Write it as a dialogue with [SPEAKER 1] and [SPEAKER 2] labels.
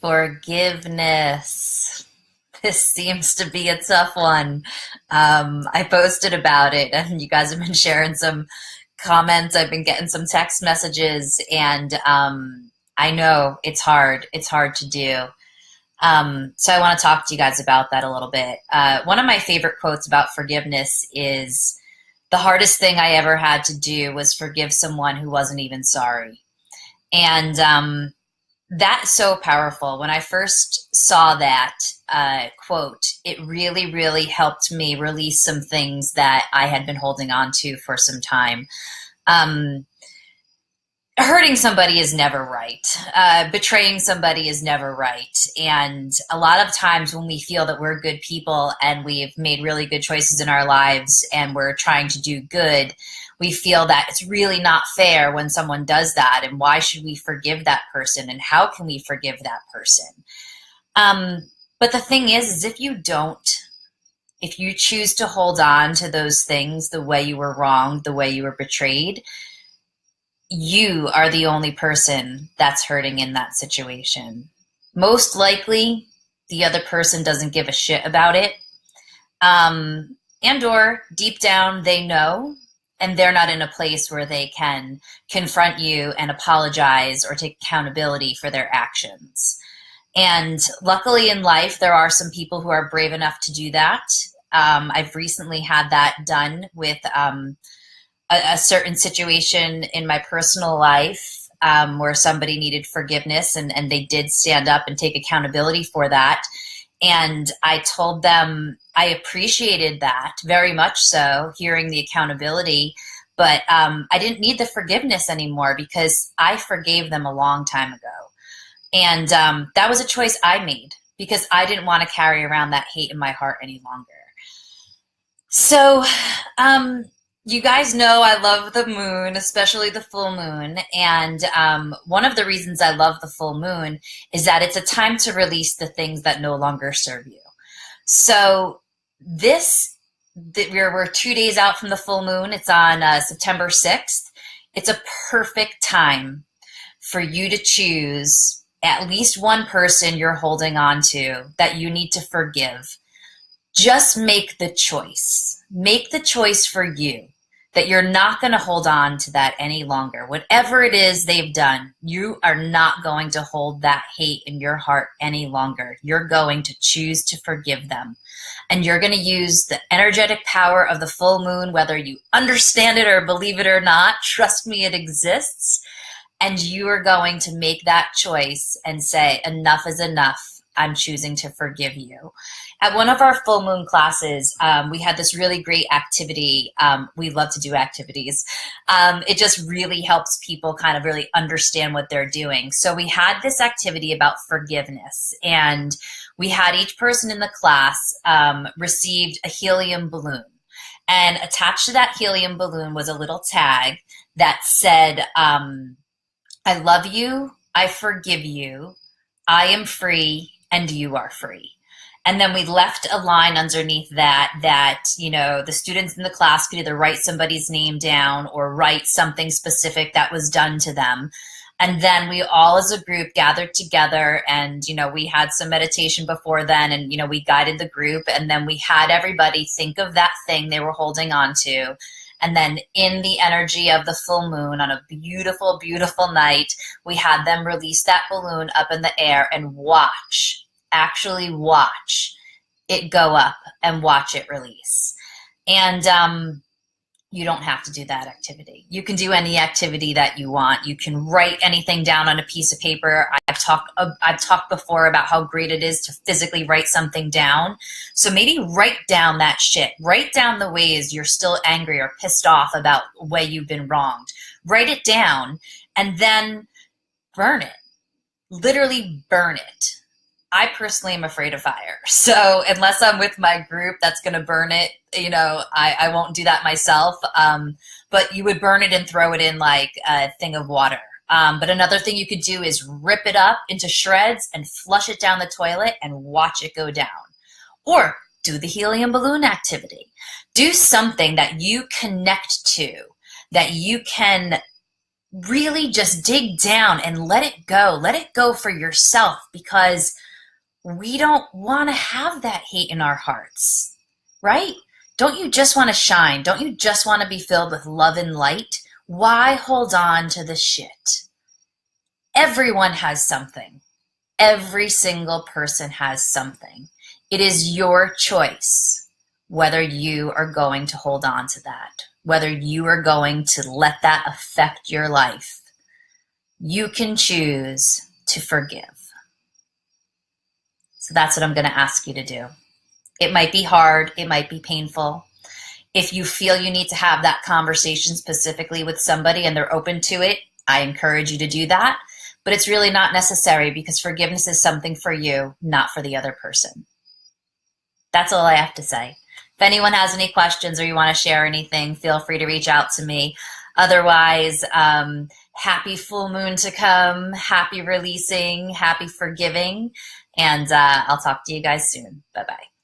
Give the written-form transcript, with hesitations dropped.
[SPEAKER 1] Forgiveness. This seems to be a tough one. I posted about it, and you guys have been sharing some comments. I've been getting some text messages, and I know it's hard. It's hard to do. So I want to talk to you guys about that a little bit. One of my favorite quotes about forgiveness is the hardest thing I ever had to do was forgive someone who wasn't even sorry. And that's so powerful. When I first saw that quote, it really, really helped me release some things that I had been holding on to for some time. Um, Hurting somebody is never right. Betraying somebody is never right. And a lot of times when we feel that we're good people and we've made really good choices in our lives and we're trying to do good, we feel that it's really not fair when someone does that. And why should we forgive that person? And how can we forgive that person? But the thing is if you don't, if you choose to hold on to those things, the way you were wronged, the way you were betrayed, you are the only person that's hurting in that situation. Most likely, the other person doesn't give a shit about it. And or deep down, they know, and they're not in a place where they can confront you and apologize or take accountability for their actions. And luckily in life, there are some people who are brave enough to do that. I've recently had that done with a certain situation in my personal life where somebody needed forgiveness and they did stand up and take accountability for that. And I told them I appreciated that very much so, hearing the accountability, but I didn't need the forgiveness anymore because I forgave them a long time ago. And that was a choice I made because I didn't want to carry around that hate in my heart any longer. So, you guys know I love the moon, especially the full moon. And one of the reasons I love the full moon is that it's a time to release the things that no longer serve you. So we're 2 days out from the full moon. It's on September 6th. It's a perfect time for you to choose at least one person you're holding on to that you need to forgive. Just make the choice. Make the choice for you that you're not going to hold on to that any longer. Whatever it is they've done, you are not going to hold that hate in your heart any longer. You're going to choose to forgive them. And you're going to use the energetic power of the full moon, whether you understand it or believe it or not. Trust me, it exists. And you are going to make that choice and say, enough is enough. I'm choosing to forgive you. At one of our full moon classes, we had this really great activity. We love to do activities. It just really helps people kind of really understand what they're doing. So we had this activity about forgiveness, and we had each person in the class received a helium balloon. And attached to that helium balloon was a little tag that said, I love you, I forgive you, I am free, and you are free. And then we left a line underneath that, you know, the students in the class could either write somebody's name down or write something specific that was done to them. And then we all as a group gathered together and, you know, we had some meditation before then and, you know, we guided the group and then we had everybody think of that thing they were holding on to. And then in the energy of the full moon on a beautiful, beautiful night, we had them release that balloon up in the air and actually watch it go up and watch it release. And you don't have to do that activity. You can do any activity that you want. You can write anything down on a piece of paper. I've talked before about how great it is to physically write something down. So maybe write down that shit. Write down the ways you're still angry or pissed off about the way you've been wronged. Write it down and then burn it. Literally burn it. I personally am afraid of fire. So unless I'm with my group that's going to burn it, you know, I won't do that myself. But you would burn it and throw it in like a thing of water. But another thing you could do is rip it up into shreds and flush it down the toilet and watch it go down. Or do the helium balloon activity. Do something that you connect to, that you can really just dig down and let it go. Let it go for yourself, because we don't want to have that hate in our hearts, right? Don't you just want to shine? Don't you just want to be filled with love and light? Why hold on to the shit? Everyone has something. Every single person has something. It is your choice whether you are going to hold on to that, whether you are going to let that affect your life. You can choose to forgive. So that's what I'm going to ask you to do. It might be hard. It might be painful. If you feel you need to have that conversation specifically with somebody and they're open to it, I encourage you to do that. But it's really not necessary, because forgiveness is something for you, not for the other person. That's all I have to say. If anyone has any questions or you want to share anything, feel free to reach out to me. Otherwise, happy full moon to come, happy releasing, happy forgiving, and I'll talk to you guys soon. Bye-bye.